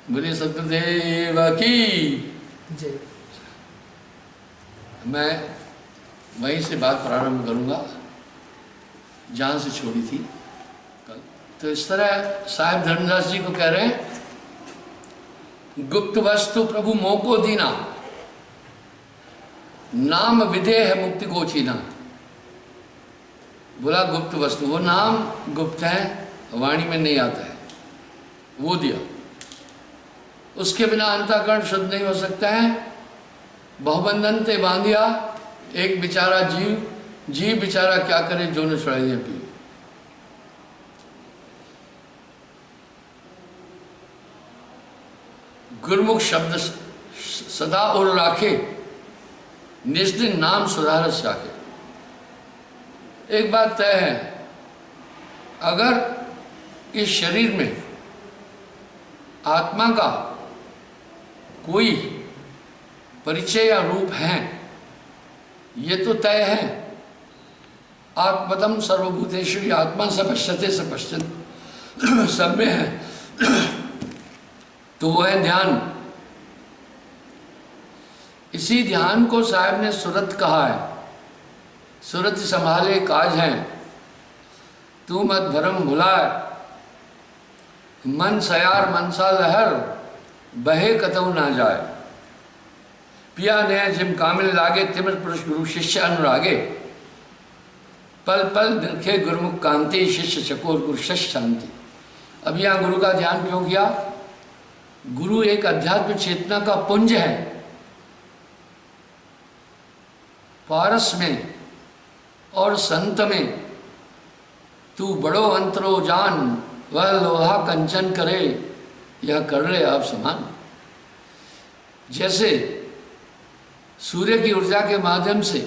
बोले सतगुरुदेव की जय। मैं वहीं से बात प्रारंभ करूंगा जहाँ से छोड़ी थी कल। तो इस तरह साहिब धर्मदास जी को कह रहे हैं, गुप्त वस्तु प्रभु मोको दीना, नाम विधेय है मुक्ति को चीना। बोला गुप्त वस्तु, वो नाम गुप्त है, वाणी में नहीं आता है, वो दिया। उसके बिना अंतःकरण शुद्ध नहीं हो सकता है। बहुबंधन ते बांधिया, एक बेचारा जीव बेचारा क्या करे जो न छुड़ाइए पियो। गुरमुख शब्द सदा और राखे, निज दिन नाम सुधारस राखे। एक बात तय है, अगर इस शरीर में आत्मा का कोई परिचय या रूप है, ये तो तय है। आत्मतम सर्वभूतेषु आत्मा स पश्यते स पश्यन्, सब में है। तो वो है ध्यान। इसी ध्यान को साहब ने सुरत कहा है। सुरत संभाले काज है, तू मत भरम भुलाए, मन सयार मनसा लहर, बहे कतऊ ना जाए। पिया ने जिम कामिल लागे, तिमिर पुरुष गुरु शिष्य अनुरागे। पल पल निरखे गुरुमुख कांति, शिष्य चकोर गुरु शश शांति। अब यहाँ गुरु का ध्यान क्यों किया? गुरु एक अध्यात्म चेतना का पुंज है। पारस में और संत में तू बड़ो अंतरो जान, वह लोहा कंचन करे, यह कर ले आप समान। जैसे सूर्य की ऊर्जा के माध्यम से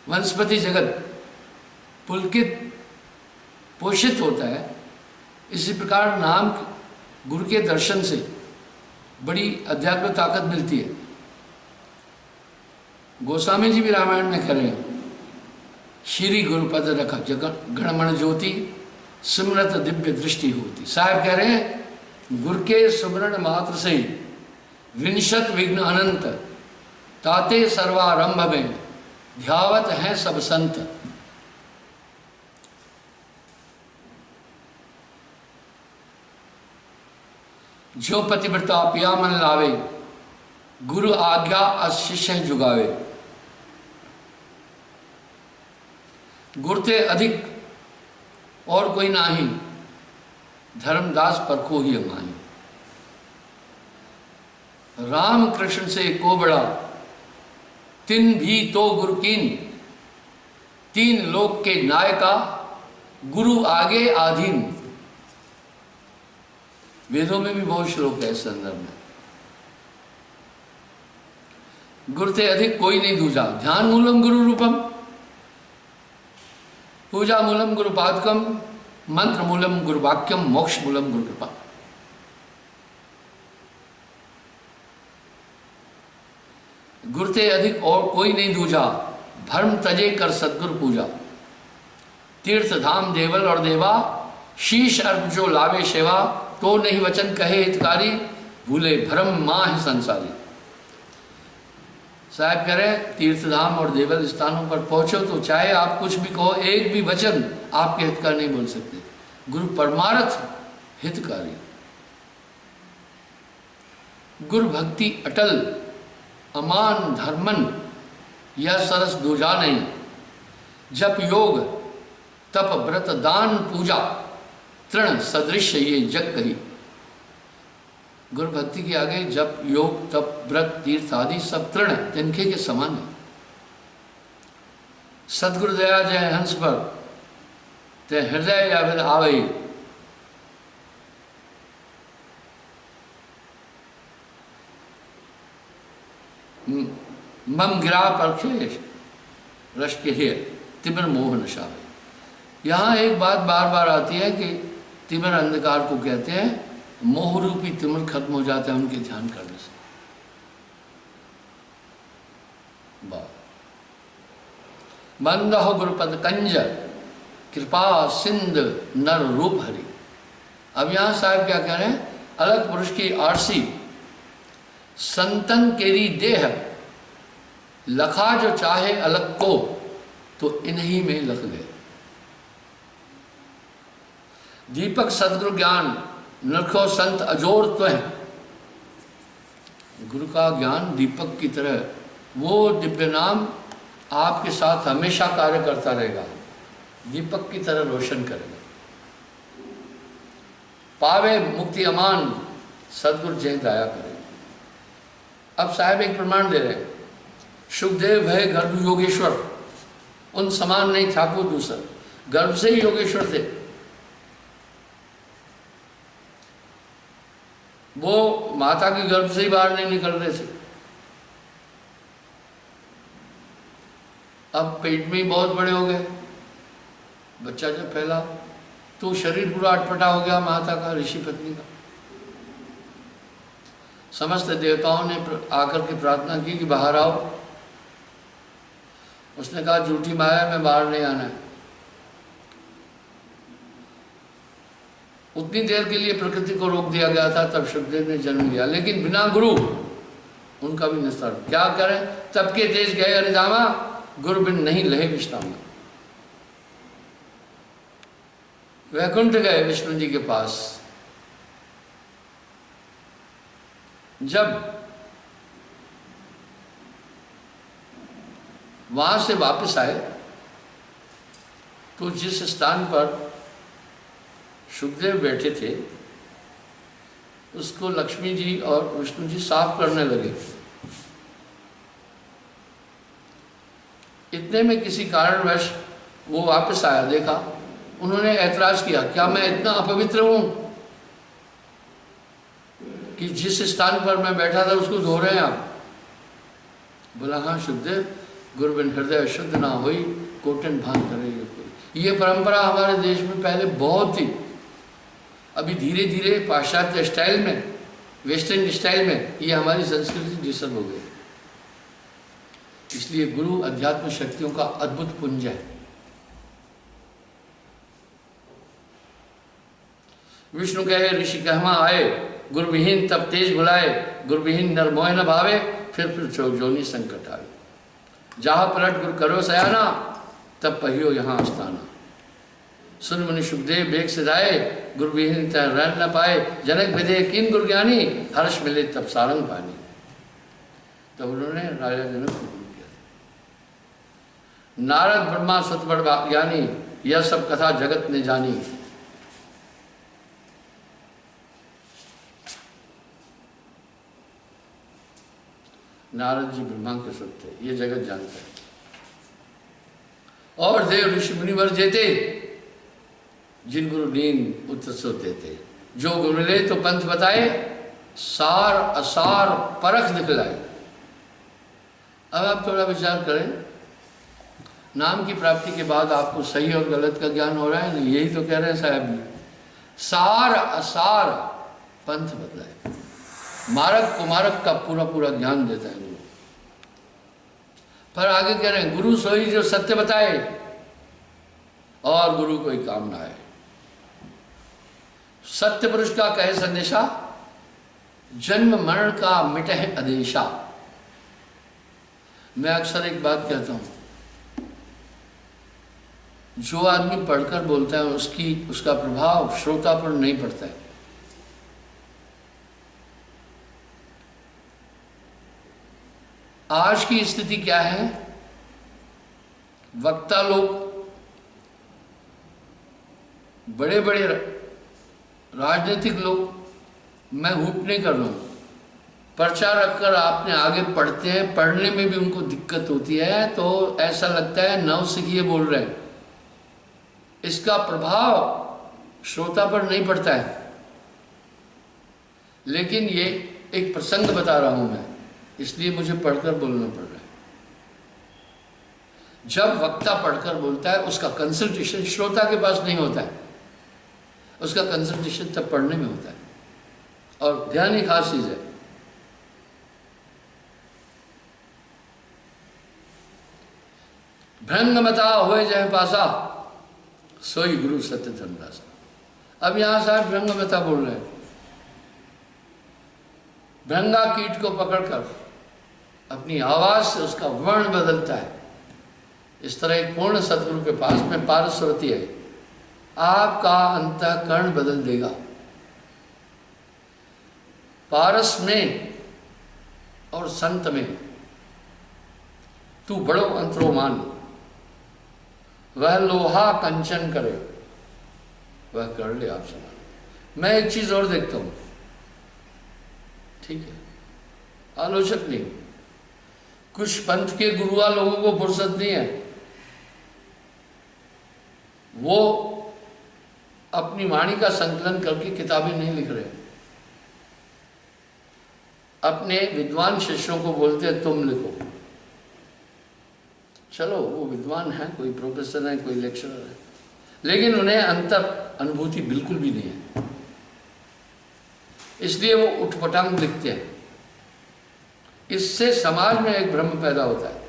वनस्पति जगत पुलकित पोषित होता है, इसी प्रकार नाम गुरु के दर्शन से बड़ी अध्यात्म ताकत मिलती है। गोस्वामी जी भी रामायण में कह रहे हैं, श्री गुरुपद रख गणमण ज्योति, सिमरत दिव्य दृष्टि होती। साहब कह रहे हैं, गुरु के सुमरण मात्र से विंशत विघ्न अनंत, ताते सर्वारंभ में ध्यावत हैं सब संत। जो पतिव्रता पिया मन लावे, गुरु आज्ञा अशिष्य जुगावे। गुरते अधिक और कोई नाही, धर्मदास परखो ही अमाही। राम कृष्ण से को बड़ा, तिन भी तो गुरु कीन, तीन लोक के नायका, गुरु आगे आधीन। वेदों में भी बहुत श्लोक है इस संदर्भ में। गुरुते अधिक कोई नहीं दूजा, ध्यान मूलम गुरु रूपम, पूजा मूलम गुरु पादकम, मंत्र मूलम गुरु वाक्यम, मोक्ष मूलम गुरु कृपा। गुरुते अधिक और कोई नहीं दूजा, भ्रम तजे कर सद्गुरु पूजा। तीर्थ धाम देवल और देवा, शीश अर्प जो लावे सेवा, तो नहीं वचन कहे हितकारी, भूले भ्रम माह संसारी। साहब कह रहे तीर्थधाम और देवल स्थानों पर पहुंचो तो चाहे आप कुछ भी कहो, एक भी वचन आपके हित का नहीं बोल सकते। गुरु परमार्थ हितकारी। गुरु भक्ति अटल, अमान धर्मन, यह सरस दूजा नहीं। जप योग तप व्रत दान पूजा, तृण सदृश ये जग कही। गुरु भक्ति के आगे जप योग तप व्रत तीर्थ आदि सब तृण तिनके के समान है। सदगुरु दया जय हंस पर, ते हृदय या फिर आवे। मम गिरा परखे रश के हे, तिमिर मोह नशावे। यहाँ एक बात बार बार आती है कि तिमिर अंधकार को कहते हैं, मोह रूपी तिमिर खत्म हो जाता है उनके ध्यान करने से। बंद हो गुरुपद कंज, कृपा सिंध नर रूप हरि। अब यहाँ साहब क्या कह रहे हैं, अलग पुरुष की आरसी, संतन केरी देह, लखा जो चाहे अलग को, तो इन्हीं में लख गए। दीपक सदगुरु ज्ञान, नरखो संत अजोर त्वह। गुरु का ज्ञान दीपक की तरह, वो दिव्य नाम आपके साथ हमेशा कार्य करता रहेगा, दीपक की तरह रोशन करेगा। पावे मुक्ति अमान, सदगुरु जय दया करे। अब साहब एक प्रमाण दे रहे हैं, सुखदेव भय गर्भ योगेश्वर, उन समान नहीं था को दूसरा, गर्भ से ही योगेश्वर थे। वो माता के गर्भ से ही बाहर नहीं निकल रहे थे। अब पेट में ही बहुत बड़े हो गए, बच्चा जब फैला तो शरीर पूरा अटपटा हो गया माता का, ऋषि पत्नी का। समस्त देवताओं ने आकर के प्रार्थना की कि बाहर आओ। उसने कहा झूठी माया में बाहर नहीं आना है। उतनी देर के लिए प्रकृति को रोक दिया गया था, तब सुखदेव ने जन्म लिया, लेकिन बिना गुरु उनका भी निस्तार। क्या करें, तब के देश गए अरिदामा, गुरु बिन नहीं लहे विश्रामा। वैकुंठ गए विष्णु जी के पास। जब वहां से वापस आए तो जिस स्थान पर सुखदेव बैठे थे उसको लक्ष्मी जी और विष्णु जी साफ करने लगे। इतने में किसी कारणवश वो वापस आया, देखा, उन्होंने ऐतराज किया, क्या मैं इतना अपवित्र हूं कि जिस स्थान पर मैं बैठा था उसको धो रहे हैं आप? बोला हाँ सुखदेव, गुरु बिन हृदय शुद्ध ना होई, कोटन भान करेगा कोई। ये परंपरा हमारे देश में पहले बहुत थी, अभी धीरे धीरे पाश्चात्य स्टाइल में, वेस्टर्न स्टाइल में ये हमारी संस्कृति डिस्टर्ब हो गई। इसलिए गुरु अध्यात्म शक्तियों का अद्भुत पुंज है। विष्णु कहे ऋषि कहवा आए, गुरु विहीन तब तेज बुलाए, गुरु विहीन नर मोह न भावे, फिर जोनी संकट आवे। जहाँ पलट गुरु करो सयाना, तब पहियो यहाँ आस्थाना। सुन मुनि सुखदेव बेग से जाए, गुरु विहीन तय रह न पाए, जनक विधे किन गुरु ज्ञानी, हर्ष मिले तब सारंग पानी। तब उन्होंने राजा जनक को गुरु किया। नारद ब्रह्मा सतबड़ ज्ञानी, यह सब कथा जगत ने जानी। नारद जी ब्रह्मा के सुत थे, ये जगत जानता है। और देव ऋषि मुनिवर जेते, जिन गुरु लीन उत्तर सोते थे। जो गुरु मिले तो पंथ बताए, सार असार परख दिखलाए। अब आप थोड़ा विचार करें, नाम की प्राप्ति के बाद आपको सही और गलत का ज्ञान हो रहा है ना? यही तो कह रहे हैं साहब जी, सार असार पंथ बतलाए। मारक कुमारक का पूरा पूरा ज्ञान देता है गुरु। पर आगे कह रहे हैं, गुरु सोई जो सत्य बताए, और गुरु कोई काम ना आए। सत्य पुरुष का कहे संदेशा, जन्म मरण का मिटे आदेशा। मैं अक्सर एक बात कहता हूं, जो आदमी पढ़कर बोलता है उसका प्रभाव श्रोता पर नहीं पड़ता है। आज की स्थिति क्या है, वक्ता लोग, बड़े बड़े राजनीतिक लोग, मैं हुप नहीं कर रहा हूं, पर्चा रखकर आपने आगे पढ़ते हैं, पढ़ने में भी उनको दिक्कत होती है, तो ऐसा लगता है नवसिखिए बोल रहे हैं। इसका प्रभाव श्रोता पर नहीं पड़ता है। लेकिन ये एक प्रसंग बता रहा हूं मैं, इसलिए मुझे पढ़कर बोलना पड़ रहा है। जब वक्ता पढ़कर बोलता है, उसका कंसंट्रेशन श्रोता के पास नहीं होता है, उसका कंसंट्रेशन तब पढ़ने में होता है। और ध्यान ही खास चीज है। भ्रंग मता होए जय पासा, सोई गुरु सत्य धर्मदासा। अब यहां साहब भ्रंग मता बोल रहे हैं। भृंगा कीट को पकड़कर अपनी आवाज से उसका वर्ण बदलता है, इस तरह एक पूर्ण सदगुरु के पास में पारस्वती है, आपका अंतःकरण बदल देगा। पारस में और संत में तू बड़ो अंतरो मान, वह लोहा कंचन करे, वह कर ले आप समान। मैं एक चीज और देखता हूं, ठीक है, आलोचक नहीं, कुछ पंथ के गुरुआ लोगों को फुर्सत नहीं है, वो अपनी वाणी का संकलन करके किताबें नहीं लिख रहे, अपने विद्वान शिष्यों को बोलते हैं तुम लिखो। चलो वो विद्वान है, कोई प्रोफेसर है, कोई लेक्चरर है, लेकिन उन्हें अंतर अनुभूति बिल्कुल भी नहीं है, इसलिए वो उठपटांग लिखते हैं। इससे समाज में एक भ्रम पैदा होता है।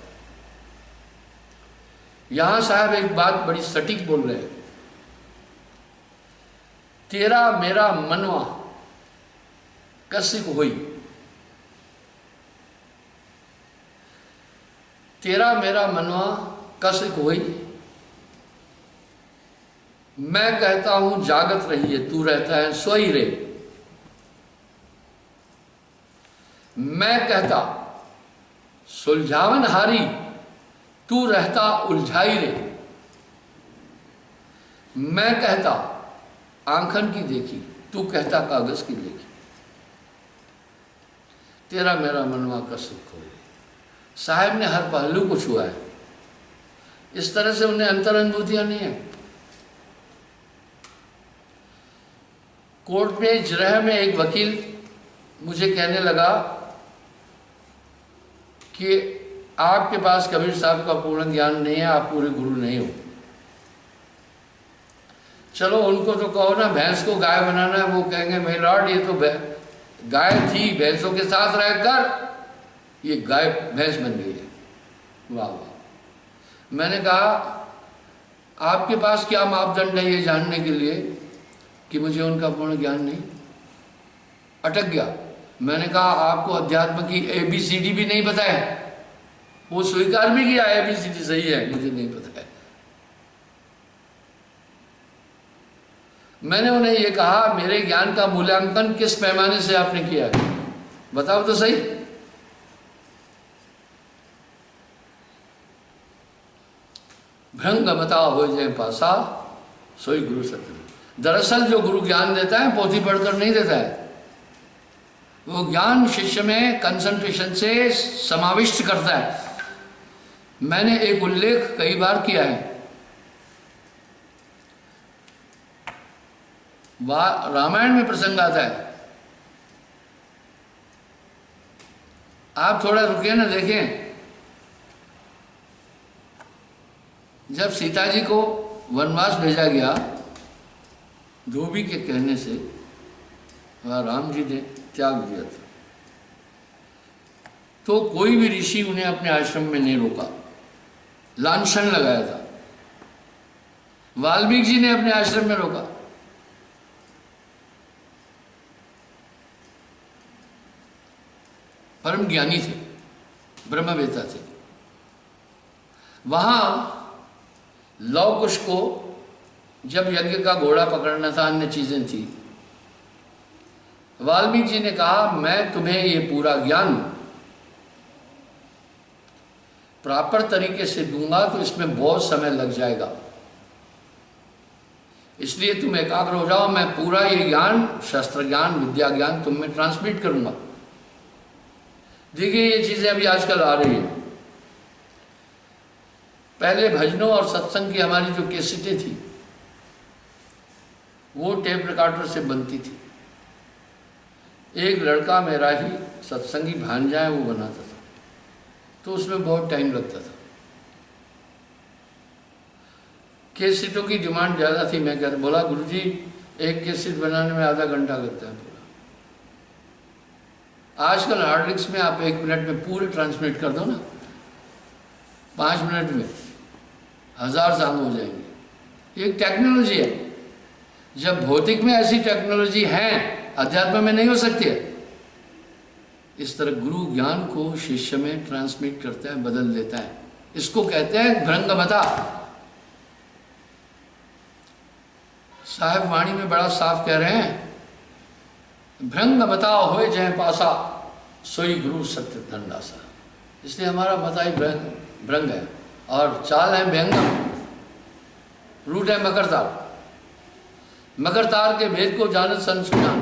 यहां साहब एक बात बड़ी सटीक बोल रहे हैं, तेरा मेरा मनवा कसिक होई, तेरा मेरा मनवा कसिक होई, मैं कहता हूं जागत रहिए, तू रहता है सोई रे। मैं कहता सुलझावन हारी, तू रहता उलझाई रे। मैं कहता आंखन की देखी, तू कहता कागज की लेखी, तेरा मेरा मनवा का सुख हो। साहब ने हर पहलू को छुआ है, इस तरह से उन्हें अंतर अनुभूतियां नहीं है। कोर्ट में जिरह में एक वकील मुझे कहने लगा कि आपके पास कबीर साहब का पूर्ण ज्ञान नहीं है, आप पूरे गुरु नहीं हो। चलो उनको तो कहो ना भैंस को गाय बनाना है, वो कहेंगे मेरे लॉर्ड ये तो गाय थी, भैंसों के साथ रहकर ये गाय भैंस बन गई है। वाह वाह। मैंने कहा आपके पास क्या मापदंड है ये जानने के लिए कि मुझे उनका पूर्ण ज्ञान नहीं? अटक गया। मैंने कहा आपको अध्यात्म की ABCD भी नहीं पता है। वो स्वीकार भी किया ABCD सही है, मुझे नहीं पता है। मैंने उन्हें ये कहा मेरे ज्ञान का मूल्यांकन किस पैमाने से आपने किया है, बताओ तो सही। भ्रंग मता हो जाए पासा, सोई गुरु सत्य। दरअसल जो गुरु ज्ञान देता है पोथी पढ़कर नहीं देता है, वो ज्ञान शिष्य में कंसंट्रेशन से समाविष्ट करता है। मैंने एक उल्लेख कई बार किया है, रामायण में प्रसंग आता है, आप थोड़ा रुकिए ना देखें। जब सीता जी को वनवास भेजा गया धोबी के कहने से, वह राम जी ने त्याग दिया था, तो कोई भी ऋषि उन्हें अपने आश्रम में नहीं रोका, लांछन लगाया था। वाल्मीकि जी ने अपने आश्रम में रोका। परम ज्ञानी थे, ब्रह्मवेत्ता थे। वहां लव कुश को जब यज्ञ का घोड़ा पकड़ना था, अन्य चीजें थी, वाल्मीकि जी ने कहा मैं तुम्हें ये पूरा ज्ञान प्रॉपर तरीके से दूंगा तो इसमें बहुत समय लग जाएगा, इसलिए तुम एकाग्र हो जाओ, मैं पूरा ये ज्ञान, शस्त्र ज्ञान, विद्या ज्ञान तुम में ट्रांसमिट करूंगा। देखिए ये चीजें अभी आजकल आ रही है। पहले भजनों और सत्संग की हमारी जो कैसेटें थी वो टेप रिकॉर्डर से बनती थी। एक लड़का मेरा ही सत्संगी भांजा है, वो बनाता था, तो उसमें बहुत टाइम लगता था। कैसेटों की डिमांड ज़्यादा थी। मैं कहता बोला गुरुजी एक कैसेट बनाने में आधा घंटा लगता है पूरा। आजकल हार्ड डिस्क में आप 1 मिनट में पूरे ट्रांसमिट कर दो ना, 5 मिनट में 1000 सॉन्ग हो जाएंगे। एक टेक्नोलॉजी है। जब भौतिक में ऐसी टेक्नोलॉजी है, अध्यात्म में नहीं हो सकती है। इस तरह गुरु ज्ञान को शिष्य में ट्रांसमिट करता है, बदल देता है। इसको कहते हैं भृंगमता। साहब वाणी में बड़ा साफ कह रहे हैं, भृंगमता होए जय पासा सोई गुरु सत्य दंडासा। इसलिए हमारा मता ही भृंग है और चाल है व्यंगम, रूट है मकरतार। मकरतार के भेद को जानत संसुना,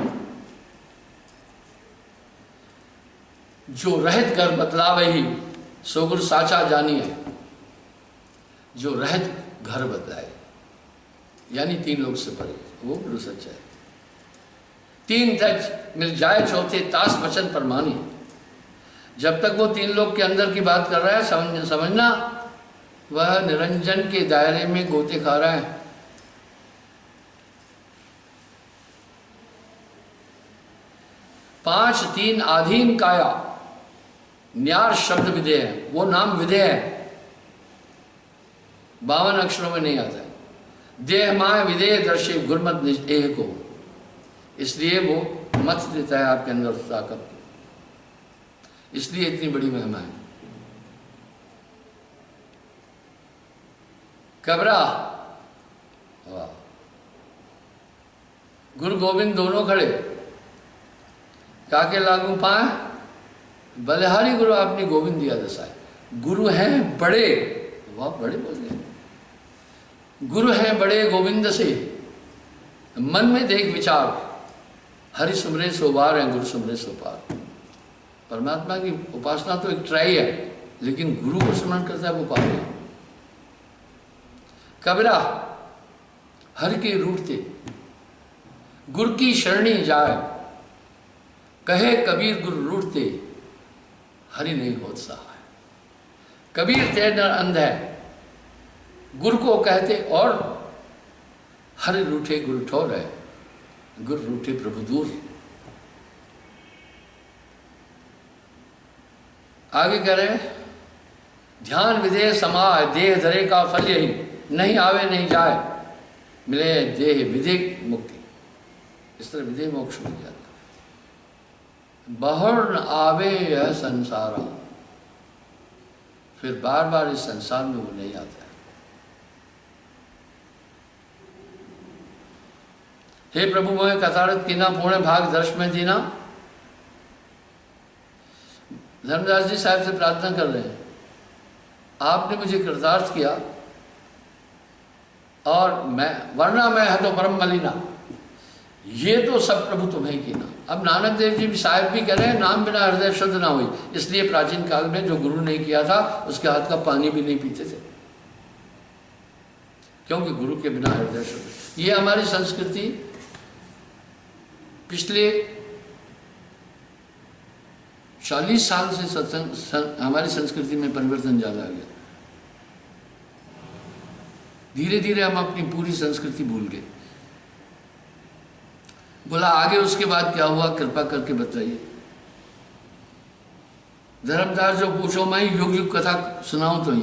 जो रहत घर बतलावे ही सो गुरु साचा जानी है। जो रहत घर बतलाए यानी 3 लोग से परे, वो गुरु सच्चा है। 3 तज मिल जाए चौथे तास वचन पर मानी। जब तक वो 3 लोग के अंदर की बात कर रहा है, समझना वह निरंजन के दायरे में गोते खा रहा है। पांच 3 आधीन काया न्यार शब्द विधेय है, वो नाम विधेय है, 52 अक्षरों में नहीं आता है। देह माय विधेय दर्शे गुरमत निज एह को, इसलिए वो मत देता है आपके अंदर ताकत, इसलिए इतनी बड़ी महिमा है। कबरा, वाह, गुरु गोविंद दोनों खड़े, काके लागू पाए बलिहारी गुरु आपने गोविंद दिया दसाए। गुरु हैं बड़े, वाह बड़े बोल गए, गुरु हैं बड़े गोविंद से मन में देख विचार, हरि सुमरे सो बार है गुरु सुमरे सो पार। परमात्मा की उपासना तो एक ट्राई है, लेकिन गुरु को स्मरण करता है वो पार है। कबीरा हर के रूठते गुरु की शरणी जाए, कहे कबीर गुरु रूठते हरि नहीं होत सहाय। कबीर ते नर अंध है, गुरु को कहते और हरि रूठे गुरु ठोर है, गुरु रूठे प्रभु दूर। आगे कह रहे हैं, ध्यान विधेय समाय देह धरे का फल यही, नहीं आवे नहीं जाए मिले देह विधेय मुक्ति। इस तरह विधेय मोक्ष मिल जाता है। बहुर न आवे यह संसारा, फिर बार बार इस संसार में वो नहीं आता है। हे प्रभु मोहे कथारत कीना पूर्ण भाग दर्श में दीना। धर्मदास जी साहब से प्रार्थना कर रहे हैं, आपने मुझे कृतार्थ किया और मैं वरना मैं है तो परम मलिना, ये तो सब प्रभु तुम्हें कीना। अब नानक देव जी भी साहब भी कह रहे हैं, नाम बिना हृदय शुद्ध ना हुई। इसलिए प्राचीन काल में जो गुरु नहीं किया था उसके हाथ का पानी भी नहीं पीते थे, क्योंकि गुरु के बिना हृदय शुद्ध। ये हमारी संस्कृति पिछले 40 साल से हमारी संस्कृति में परिवर्तन ज्यादा आ गया। धीरे धीरे हम अपनी पूरी संस्कृति भूल गए। बोला आगे उसके बाद क्या हुआ, कृपा करके बताइए। धर्मदास जो पूछो मैं युग युग कथा सुनाऊं तो ही।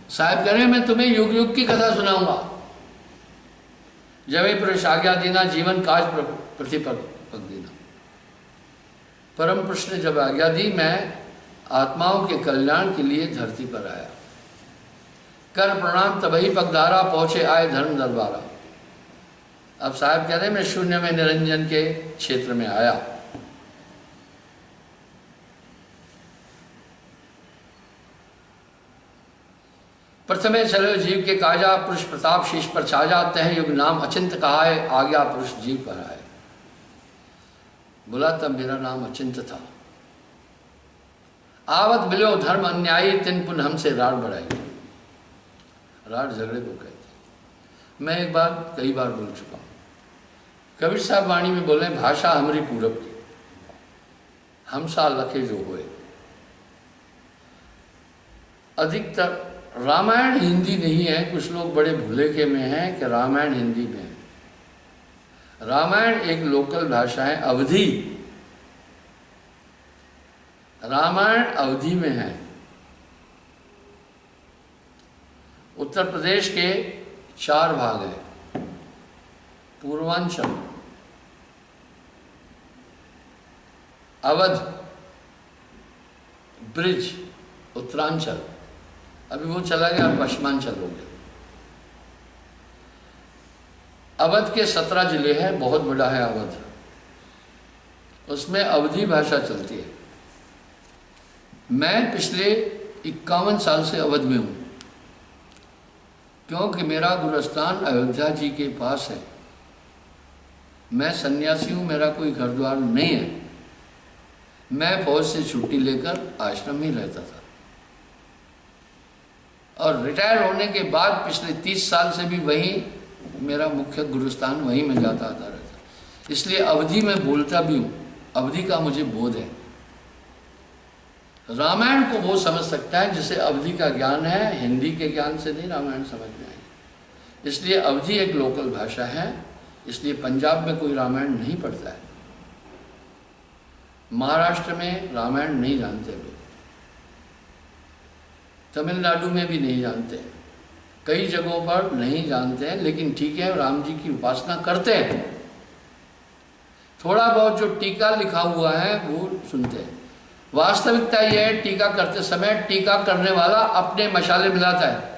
साहब कह रहे हैं मैं तुम्हें युग युग की कथा सुनाऊंगा। जब पुरुष आज्ञा देना जीवन काज प्रतिपक देना। परम पुरुष ने जब आज्ञा दी, मैं आत्माओं के कल्याण के लिए धरती पर आया। कर प्रणाम तबही पगधारा, पहुंचे आए धर्म दरबारा। अब साहब कह रहे हैं मैं शून्य में निरंजन के क्षेत्र में आया। प्रथमे चलो जीव के काजा, पुरुष प्रताप शीश पर छाजा, तह युग नाम अचिंत कहा है, आ गया पुरुष जीव पर आए। बोला तब मेरा नाम अचिंत था। आवत मिलो धर्म अन्यायी, तिन पुन हमसे राड़ बढ़ाई। राड़ झगड़े को कहते। मैं एक बार कई बार बोल चुका हूं। कबीर साहब वाणी में बोले, भाषा हमारी पूरब की, हम सा लखे जो होए। अधिकतर रामायण हिंदी नहीं है। कुछ लोग बड़े भूलेखे में हैं कि रामायण हिंदी में है। रामायण एक लोकल भाषा है, अवधी। रामायण अवधी में है। उत्तर प्रदेश के 4 भाग हैं। पूर्वांचल, अवध, ब्रिज उत्तरांचल, अभी वो चला गया, पश्चिमांचल हो गया। अवध के 17 जिले हैं, बहुत बड़ा है अवध, उसमें अवधी भाषा चलती है। मैं पिछले 51 साल से अवध में हूँ, क्योंकि मेरा गुरुस्थान अयोध्या जी के पास है। मैं सन्यासी हूँ, मेरा कोई घर द्वार नहीं है। मैं फौज से छुट्टी लेकर आश्रम में रहता था, और रिटायर होने के बाद पिछले 30 साल से भी वहीं मेरा मुख्य गुरुस्थान, वहीं मैं जाता आता रहता। इसलिए अवधी में बोलता भी हूँ, अवधी का मुझे बोध है। रामायण को वो समझ सकता है जिसे अवधी का ज्ञान है, हिंदी के ज्ञान से नहीं रामायण समझ में आएगी। इसलिए अवधी एक लोकल भाषा है, इसलिए पंजाब में कोई रामायण नहीं पढ़ता है। महाराष्ट्र में रामायण नहीं जानते लोग, तमिलनाडु में भी नहीं जानते, कई जगहों पर नहीं जानते हैं, लेकिन ठीक है, राम जी की उपासना करते हैं। थोड़ा बहुत जो टीका लिखा हुआ है वो सुनते हैं। वास्तविकता यह है, टीका करते समय टीका करने वाला अपने मशाले मिलाता है।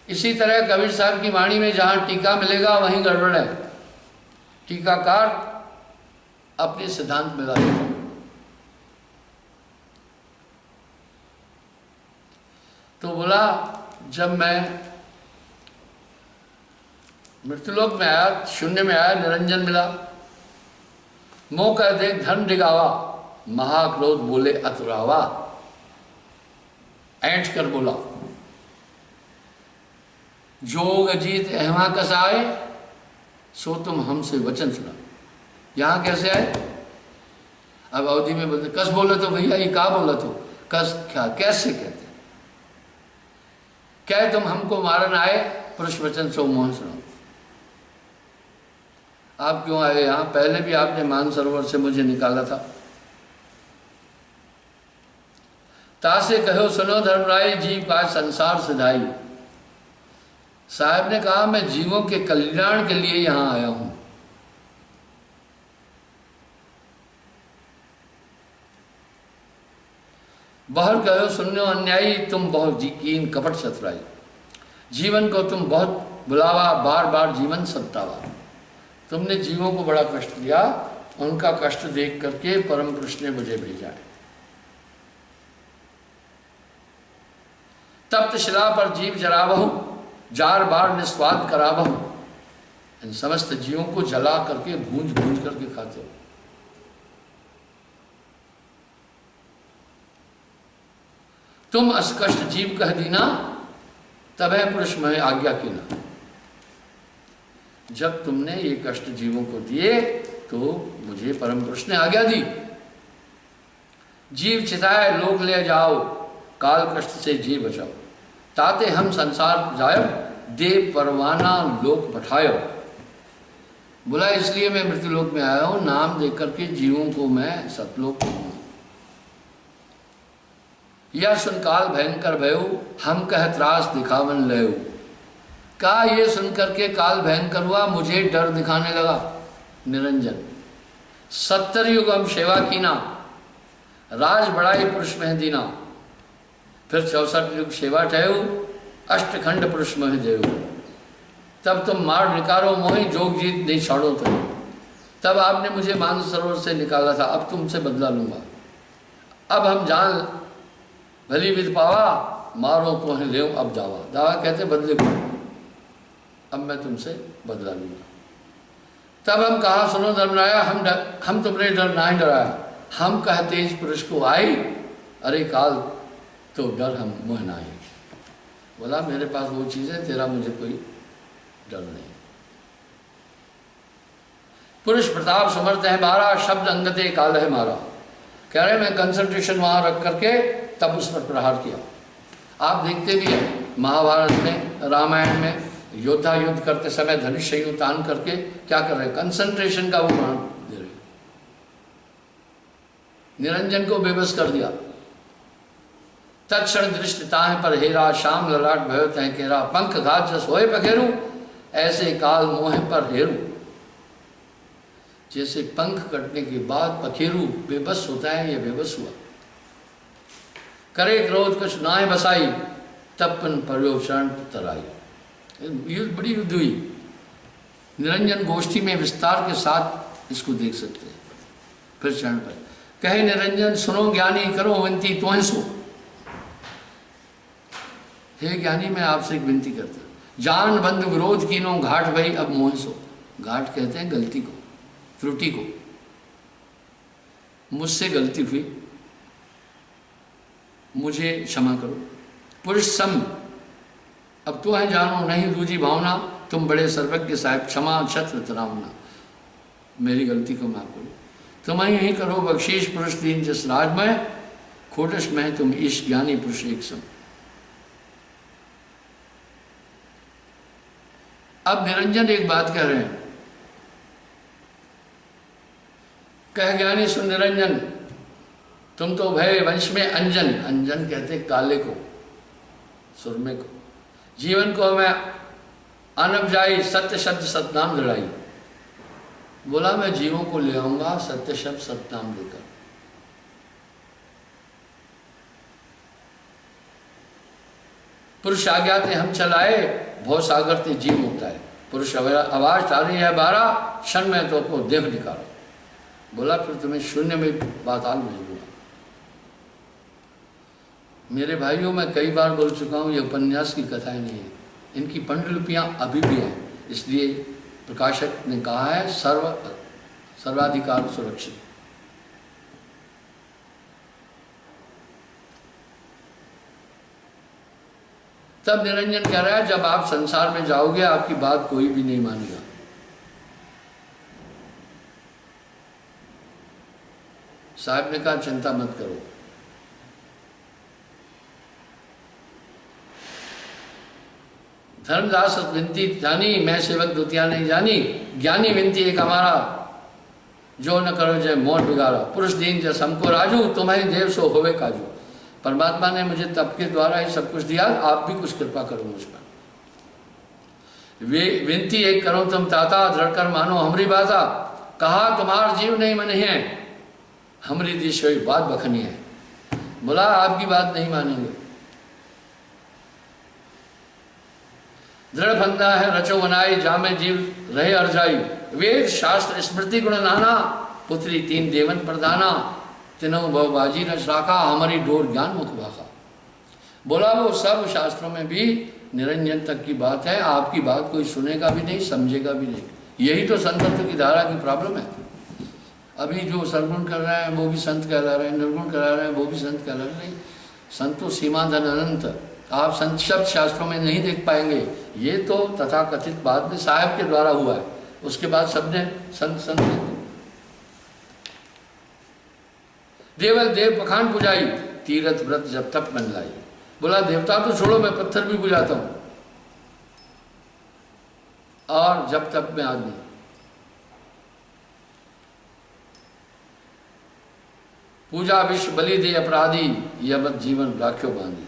इसी तरह कबीर साहब की वाणी में जहां टीका मिलेगा वहीं गड़बड़ है। टीकाकार अपने सिद्धांत मिला देता है। तो बोला, जब मैं मृत्युलोक में आया, शून्य में आया, निरंजन मिला, मोह कर देख धन डिगावा, महाक्रोध बोले अतुरावा। ऐंठ कर बोला, जोग जीत अहमा कसाए, सो तुम हमसे वचन सुना। यहां कैसे आए? अब अवधि में बोलते, कस बोले तो भैया ये क्या बोला तो? कस क्या, कैसे कहते? क्या तुम हमको मारन आए, पुरुष वचन सो मोह सुनो। आप क्यों आए यहां? पहले भी आपने मानसरोवर से मुझे निकाला था। तासे कहो सुनो धर्मराय, जीव का संसार सिधाई। साहब ने कहा, मैं जीवों के कल्याण के लिए यहां आया हूं। बहर कहो सुनो अन्यायी, तुम बहुत कीन कपट चतुराई। जीवन को तुम बहुत बुलावा, बार बार जीवन सतावा। तुमने जीवों को बड़ा कष्ट दिया, उनका कष्ट देख करके परम पुरुष ने मुझे भेजा है। तप्त शिला पर जीव जरावहु, जार बार निस्वाद करावहु। इन समस्त जीवों को जला करके भूंज भूंज करके खाते हो। तुम अस्कष्ट जीव कह दीना, तब है पुरुष में आज्ञा की ना। जब तुमने ये कष्ट जीवों को दिए तो मुझे परम पुरुष ने आज्ञा दी, जीव चिताए लोक ले जाओ, काल कष्ट से जीव बचाओ। ताते हम संसार जायो, दे परवाना लोक बैठायो। बोला, इसलिए मैं मृत्युलोक में आया हूं, नाम देख करके जीवों को मैं सतलोक कहूँ। यह सुन काल भयंकर भयो, हम कह त्रास दिखावन लयो। कहा, ये सुनकर के काल भयंकर हुआ, मुझे डर दिखाने लगा। निरंजन 70 युग हम सेवा कीना, राज बढ़ाई पुरुष में दीना। फिर 64 युग सेवा ठहु, अष्टखंड पुरुष में देव। तब तुम मार निकालो मोहि, जोग जीत नहीं छोड़ो तुम। तब आपने मुझे मानसरोवर से निकाला था, अब तुमसे बदला लूंगा। अब हम जान भली विध पावा, मारो तो है ले अब दावा। दावा कहते बदले को, अब मैं तुमसे बदला लूंगा। तब हम कहा, सुनो धर्मराया, हम तुमने डर ना ही डराया। हम कह तेज पुरुष को आई, अरे काल तो डर हम मोह ना आई। बोला, मेरे पास वो चीज़ है, तेरा मुझे कोई डर नहीं। पुरुष प्रताप समर्थ है मारा, शब्द अंगते काल है मारा। कह रहे मैं कंसंट्रेशन वहां रख करके तब उस पर प्रहार किया। आप देखते भी हैं महाभारत में, रामायण में, योद्धा युद्ध करते समय धनुष तान करके क्या कर रहे, कंसंट्रेशन का वो मान दे रहे। निरंजन को बेबस कर दिया। तत्क्षण दृष्टिताएं पर हेरा, शाम ललाट भयत है केरा। पंख घात जस होए पखेरू, ऐसे काल मोह पर हेरू। जैसे पंख कटने के बाद पखेरु बेबस होता है, यह बेबस हुआ। करे क्रोध कुछ नाय बसाई, तपन पर्यो शरण तराई। ये बड़ी युद्ध हुई। निरंजन गोष्ठी में विस्तार के साथ इसको देख सकते हैं। फिर चरण पर कहे निरंजन सुनो ज्ञानी, करो विनती तुहें सो। हे ज्ञानी, मैं आपसे एक विनती करता, जान बंद विरोध कीनो, घाट भई अब मोह सो। घाट कहते हैं गलती को, त्रुटि को। मुझसे गलती हुई, मुझे क्षमा करो। पुरुष सम अब तो है जानो, नहीं दूजी भावना, तुम बड़े सर्वज्ञ साहिब, क्षमा छत्र तरावना। मेरी गलती को माफ करो। तुम ही करो बख्शीश पुरुष दीन जिस राज में, खोटस में तुम ईश ज्ञानी पुरुष एक सम। अब निरंजन एक बात कह रहे हैं, कह ज्ञानी सुन निरंजन, तुम तो भय वंश में अंजन, अंजन कहते काले को, सुरमे को, जीवन को मैं अनब जाई, सत्य शब्द सतनाम लड़ाई। बोला मैं जीवों को ले आऊंगा सत्य शब्द सतनाम लेकर। पुरुष आज्ञा ते हम चलाए, भव सागर ते जीव मुक्ता है। पुरुष आवाज तारी है 12, क्षण में तो को देह निकालो। बोला फिर तुम्हें शून्य में पाताल भेज दूंगा। मेरे भाइयों, मैं कई बार बोल चुका हूँ, ये उपन्यास की कथाएं नहीं है, इनकी पांडुलिपियां अभी भी हैं। इसलिए प्रकाशक ने कहा है सर्वाधिकार सुरक्षित। तब निरंजन कह रहा है, जब आप संसार में जाओगे आपकी बात कोई भी नहीं मानेगा। साहब ने कहा चिंता मत करो। धर्मदास विनती जानी, मैं सेवक द्वितीया नहीं जानी। ज्ञानी विनती एक हमारा, जो न करो जय मोर बिगाड़ा। पुरुष दीन जय हमको राजू, तुम्हारी देव सो होवे काजू। परमात्मा ने मुझे तप के द्वारा ही सब कुछ दिया, आप भी कुछ कृपा करो मुझ पर। वे विनती एक करो तुम ताता, दृढ़कर मानो हमरी बाता। कहा तुम्हार जीव नहीं मन है, हमरी दिश हुई बात बखनी है। बोला आपकी बात नहीं मानेंगे। दृढ़ फंदा है रचो बनाई, जामे जीव रहे अर्जाई। वेद शास्त्र स्मृति गुण नाना, पुत्री तीन देवन प्रदाना। तीनों बहुबाजी रच राखा, हमारी डोर ज्ञान मुख भाखा। बोला वो सब शास्त्रों में भी निरंजन तक की बात है, आपकी बात कोई सुनेगा भी नहीं, समझेगा भी नहीं। यही तो संतत्व की धारा की प्रॉब्लम है। अभी जो सरगुण कर रहे हैं वो भी संत कहला रहे हैं, निर्गुण करा रहे हैं वो भी संत कहला रहे हैं। संत तो सीमाधन अनंत, आप संत शब्द शास्त्रों में नहीं देख पाएंगे। ये तो तथाकथित बाद में साहब के द्वारा हुआ है, उसके बाद सबने संत संत। देवल देव पखान बुझाई, तीरथ व्रत जब तप बन लाई। बोला देवता तो छोड़ो, मैं पत्थर भी बुझाता हूं। और जब तप में आदमी पूजा विश्व बलि दे अपराधी, यह जीवन राख्यो बांधी।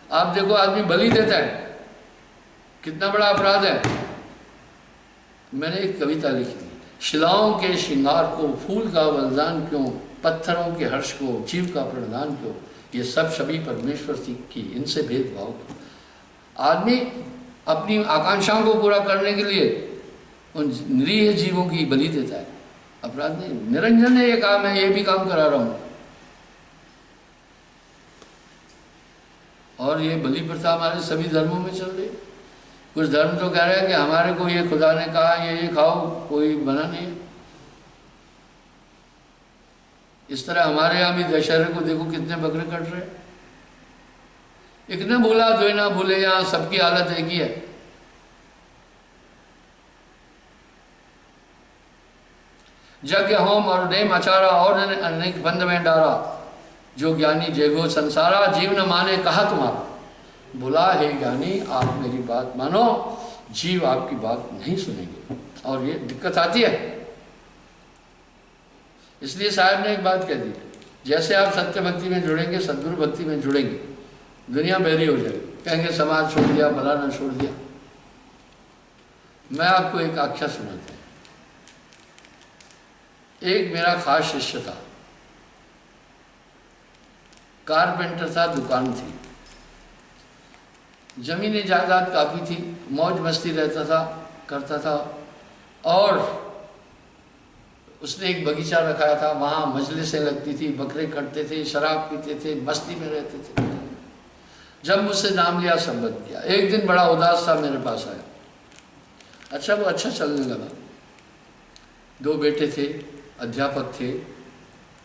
आप देखो आदमी बलि देता है, कितना बड़ा अपराध है। मैंने एक कविता लिखी थी, शिलाओं के श्रृंगार को फूल का बलिदान क्यों, पत्थरों के हर्ष को जीव का प्रणदान क्यों। ये सब सभी परमेश्वर की, इनसे भेदभाव क्यों। आदमी अपनी आकांक्षाओं को पूरा करने के लिए उन निरीह जीवों की बलि देता है, अपराध नहीं। निरंजन ने ये कहा मैं ये भी काम करा रहा हूं। और ये बलि प्रथा हमारे सभी धर्मों में चल रही है। कुछ धर्म तो कह रहे हैं कि हमारे को ये खुदा ने कहा ये खाओ, कोई बना नहीं। इस तरह हमारे यहाँ भी दशहरे को देखो कितने बकरे कट रहे। एक न भूला दो ना भूले, यहाँ सबकी हालत एक ही है। यज्ञ होम और नेम आचारा और अनेक बंद में डारा। जो ज्ञानी जयगो संसारा, जीव न माने कहा तुम्हारा। बोला हे ज्ञानी आप मेरी बात मानो, जीव आपकी बात नहीं सुनेंगे। और ये दिक्कत आती है। इसलिए साहब ने एक बात कह दी, जैसे आप सत्य भक्ति में जुड़ेंगे, सदगुरु भक्ति में जुड़ेंगे, दुनिया बहरी हो जाएगी। कहेंगे समाज छोड़ दिया, फलाना छोड़ दिया। मैं आपको एक आख्या सुनाता हूं। एक मेरा खास शिष्य था, कारपेंटर था, दुकान थी, जमीनी जायदाद काफ़ी थी, मौज मस्ती रहता था, करता था। और उसने एक बगीचा रखाया था, वहाँ मजलिसें लगती थी, बकरे कटते थे, शराब पीते थे, मस्ती में रहते थे। जब मुझसे नाम लिया सब बंद किया। एक दिन बड़ा उदास था, मेरे पास आया। अच्छा, वो अच्छा चलने लगा। 2 बेटे थे, अध्यापक थे,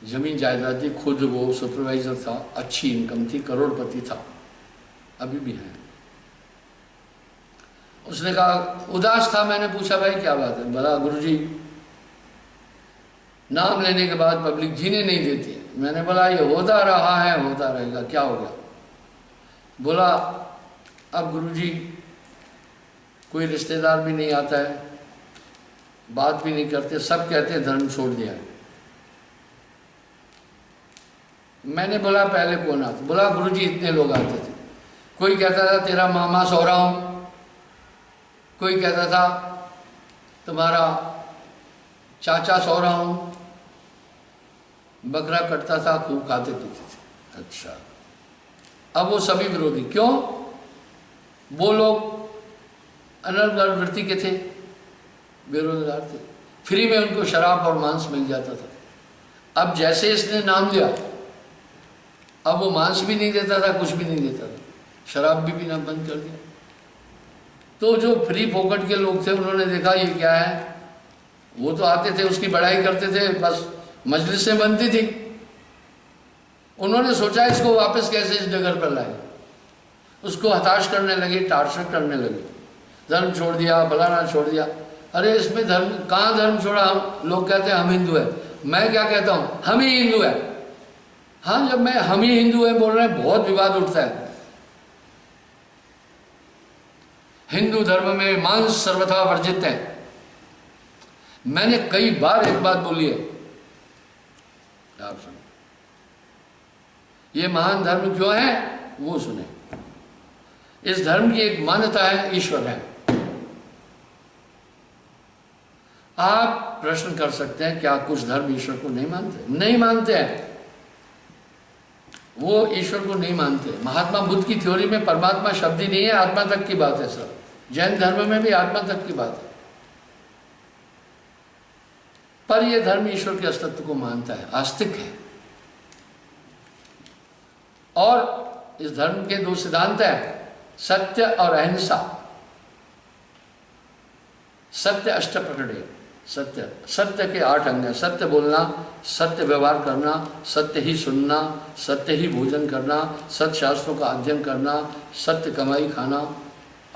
जमीन जायदाद थी, खुद वो सुपरवाइजर था, अच्छी इनकम थी, करोड़पति था, अभी भी है। उसने कहा, उदास था। मैंने पूछा, भाई क्या बात है? बोला, गुरुजी नाम लेने के बाद पब्लिक जीने नहीं देती है। मैंने बोला, ये होता रहा है, होता रहेगा, क्या हो गया? बोला, अब गुरुजी कोई रिश्तेदार भी नहीं आता है, बात भी नहीं करते, सब कहते हैं धर्म छोड़ दिया है। मैंने बोला, पहले कौन आता? बोला, गुरुजी इतने लोग आते थे। कोई कहता था तेरा मामा सौरा हूं, कोई कहता था तुम्हारा चाचा सौरा हूं, बकरा कटता था, खूब खाते पीते थे। अच्छा, अब वो सभी विरोधी। क्यों? वो लोग अनर्गल वृत्ति के थे, बेरोजगार थे, फ्री में उनको शराब और मांस मिल जाता था। अब जैसे इसने नाम लिया, अब वो मांस भी नहीं देता था, कुछ भी नहीं देता था, शराब भी पीना बंद कर दिया। तो जो फ्री फोकट के लोग थे, उन्होंने देखा ये क्या है, वो तो आते थे, उसकी बड़ाई करते थे, बस मजलिसें बनती थी। उन्होंने सोचा इसको वापस कैसे इस डगर पर लाए। उसको हताश करने लगे, टार्चर करने लगे, धर्म छोड़ दिया, फलाना छोड़ दिया। अरे इसमें धर्म कहाँ धर्म छोड़ा? हम लोग कहते हैं हम हिंदू है, मैं क्या कहता हूँ, हम ही हिंदू है। हाँ, जब मैं हम ही हिंदू है बोल रहे हैं, बहुत विवाद उठता है। हिंदू धर्म में मांस सर्वथा वर्जित है। मैंने कई बार एक बात बोली है, आप सुनो। ये महान धर्म क्यों है वो सुने। इस धर्म की एक मान्यता है, ईश्वर है। आप प्रश्न कर सकते हैं, क्या कुछ धर्म ईश्वर को नहीं मानते? नहीं मानते हैं, वो ईश्वर को नहीं मानते। महात्मा बुद्ध की थ्योरी में परमात्मा शब्द ही नहीं है, आत्मा तक की बात है सर। जैन धर्म में भी आत्मा तक की बात है। पर यह धर्म ईश्वर के अस्तित्व को मानता है, आस्तिक है। और इस धर्म के 2 सिद्धांत हैं, सत्य और अहिंसा। सत्य अष्टप्रकटे, सत्य, सत्य के 8 अंग हैं। सत्य बोलना, सत्य व्यवहार करना, सत्य ही सुनना, सत्य ही भोजन करना, सत्य शास्त्रों का अध्ययन करना, सत्य कमाई खाना।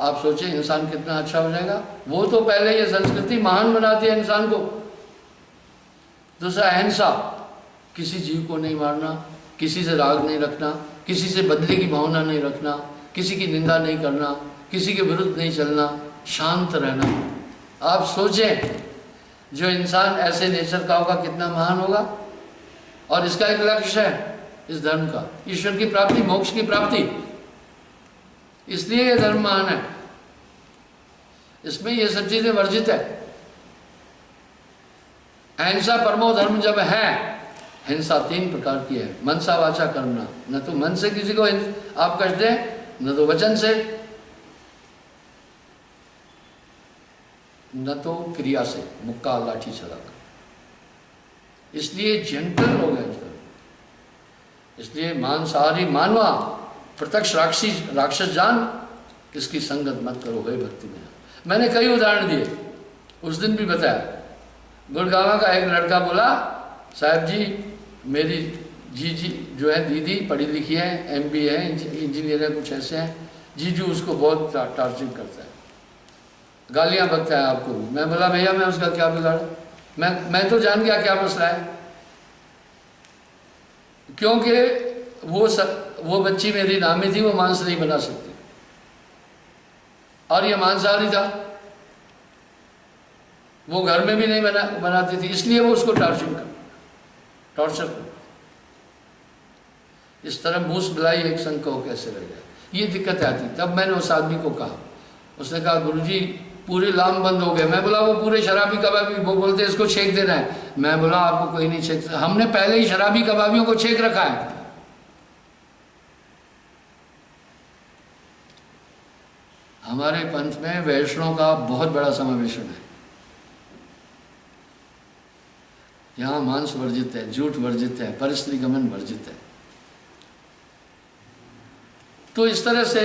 आप सोचें इंसान कितना अच्छा हो जाएगा। वो तो पहले ये संस्कृति महान बनाती है इंसान को। दूसरा अहिंसा, किसी जीव को नहीं मारना, किसी से राग नहीं रखना, किसी से बदले की भावना नहीं रखना, किसी की निंदा नहीं करना, किसी के विरुद्ध नहीं चलना, शांत रहना। आप सोचें जो इंसान ऐसे नेचर का होगा कितना महान होगा। और इसका एक लक्ष्य है इस धर्म का, ईश्वर की प्राप्ति, मोक्ष की प्राप्ति। इसलिए यह धर्म महान है। इसमें ये सब चीजें वर्जित है। अहिंसा परमो धर्म जब है, हिंसा 3 प्रकार की है। मनसा वाचा कर्मणा, न तो मन से किसी को आप कष्ट दें, न तो वचन से, न तो क्रिया से, मुक्का लाठी चलाकर। इसलिए जेंटल लोग हैं। इसलिए मांसाहारी मानवा, प्रत्यक्ष राक्षस जान, इसकी संगत मत करो हे भक्ति में। मैंने कई उदाहरण दिए, उस दिन भी बताया। गुड़गांव का एक लड़का बोला, साहब जी मेरी जीजी जो है दीदी पढ़ी लिखी है, MBA है, इंजीनियर है, कुछ ऐसे हैं, जीजू उसको बहुत टार्चरिंग करता है, गालियां बकता है आपको। मैं बोला भैया मैं उसका क्या बिगाड़ा, मैं तो जान गया क्या मसला है। क्योंकि वो बच्ची मेरी नामी थी, वो मांस नहीं बना सकती और ये मांसाहारी था, वो घर में भी नहीं बनाती थी, इसलिए वो उसको टॉर्चर कर। इस तरह मूस बिलाई एक संग को कैसे रह जाए, ये दिक्कत आती। तब मैंने उस आदमी को कहा, उसने कहा गुरुजी पूरे लाम बंद हो गए। मैं बोला वो पूरे शराबी कबाबी, वो बोलते इसको छेक देना है। मैं बोला आपको कोई नहीं छेक, हमने पहले ही शराबी कबाबियों को छेक रखा है। हमारे पंथ में वैष्णव का बहुत बड़ा समावेशन है। यहाँ मांस वर्जित है, झूठ वर्जित है, परस्त्री गमन वर्जित है। तो इस तरह से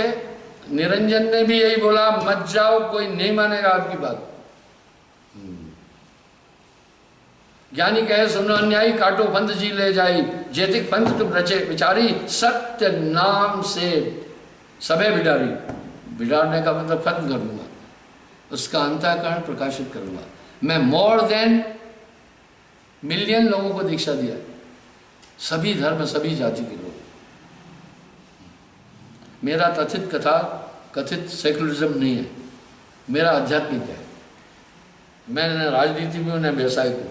निरंजन ने भी यही बोला, मत जाओ, कोई नहीं मानेगा आपकी बात। ज्ञानी कहे सुनो अन्यायी, काटो पंथ जी ले जाई, जेतिक पंथ तुम रचे विचारी, सत्य नाम से सबे बिडारी। बिगाड़ने का मतलब खत्म कर दूंगा, उसका अंतःकरण प्रकाशित करूंगा। मैं मोर देन मिलियन लोगों को दीक्षा दिया, सभी धर्म सभी जाति के लोग। मेरा कथित सेकुलरिज्म नहीं है, मेरा आध्यात्मिक है। मैंने राजनीति में उन्हें व्यवसाय को।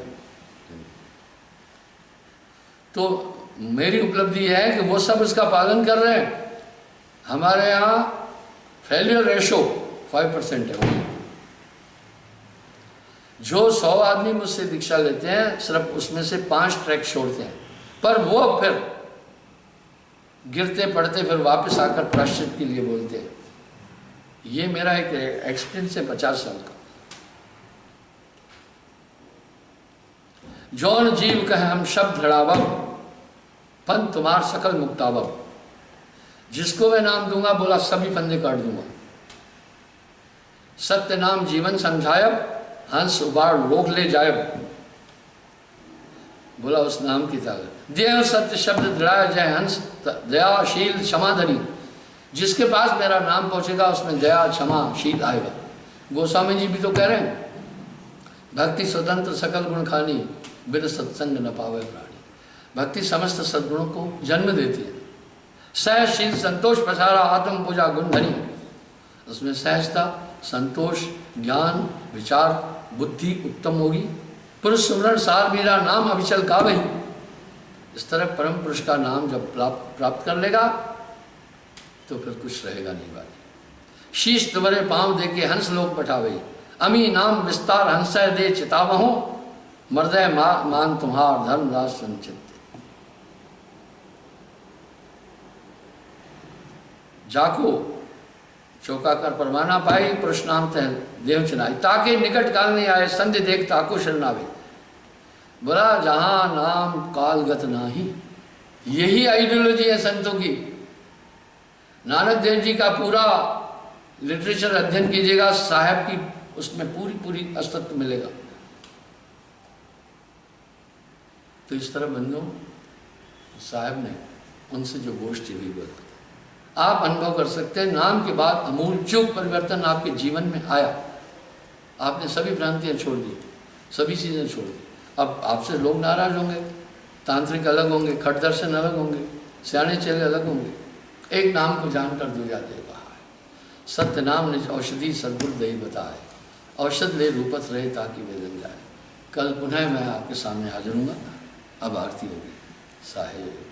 तो मेरी उपलब्धि है कि वो सब उसका पालन कर रहे हैं। हमारे यहाँ फेलियर रेशो 5% है। जो 100 आदमी मुझसे दीक्षा लेते हैं, सिर्फ उसमें से 5 ट्रैक छोड़ते हैं, पर वो फिर गिरते पड़ते फिर वापस आकर प्रायश्चित के लिए बोलते हैं। ये मेरा एक एक्सपीरियंस है 50 साल का। जौन जीव कहे हम शब्द धड़ावब, पंथ तुम्हार सकल मुक्तावब। जिसको मैं नाम दूंगा, बोला सभी फंदे काट दूंगा। सत्य नाम जीवन समझायब, हंस उबार लोक ले जायब। बोला उस नाम की ताकत। देव सत्य शब्द दृढ़ जय हंस, दयाशील क्षमाधनी। जिसके पास मेरा नाम पहुंचेगा उसमें दया क्षमा शील आएगा। गोस्वामी जी भी तो कह रहे हैं, भक्ति स्वतंत्र सकल गुण खानी, बिन सत्संग न पावे प्राणी। भक्ति समस्त सद्गुणों को जन्म देती है। सहशील संतोष पसारा आत्म पूजा गुण धनी। उसमें सहजता, संतोष, ज्ञान, विचार, बुद्धि उत्तम होगी। पुरुष सुमरण सार मीरा नाम अविचल गावही। इस तरह परम पुरुष का नाम जब प्राप्त कर लेगा तो फिर कुछ रहेगा नहीं बात। शीश तुम्हारे पांव दे के हंस लोक पठावे, अमी नाम विस्तार हंसय दे चितावहो, मर्दय मान तुम्हार धर्मराज संचित। जाको चौका कर परवाना पाई, पुरुष नाम तह देव चुनाई। ताके निकट काल नहीं आए, संधि देख ताको शरणावे। बोला जहां नाम कालगत नाही, यही आइडियोलॉजी है संतों की। नानक देव जी का पूरा लिटरेचर अध्ययन कीजिएगा, साहब की उसमें पूरी अस्तित्व मिलेगा। तो इस तरह बंधु साहब ने उनसे जो गोष्ठी हुई बोला, आप अनुभव कर सकते हैं। नाम के बाद अमूल चूक परिवर्तन आपके जीवन में आया। आपने सभी भ्रांतियां छोड़ दी, सभी चीज़ें छोड़ दी। अब आपसे लोग नाराज होंगे, तांत्रिक अलग होंगे, खट दर्शन अलग होंगे, सियाने चेले अलग होंगे। एक नाम को जानकर दो जाते कहा है, सत्य नाम ने औषधि सद्गुरु दही बताए, औषध ले रूपत रहे ताकि वेदन जाए। कल पुनः मैं आपके सामने हाजिर हूँगा। अब आरती होगी। साहेब।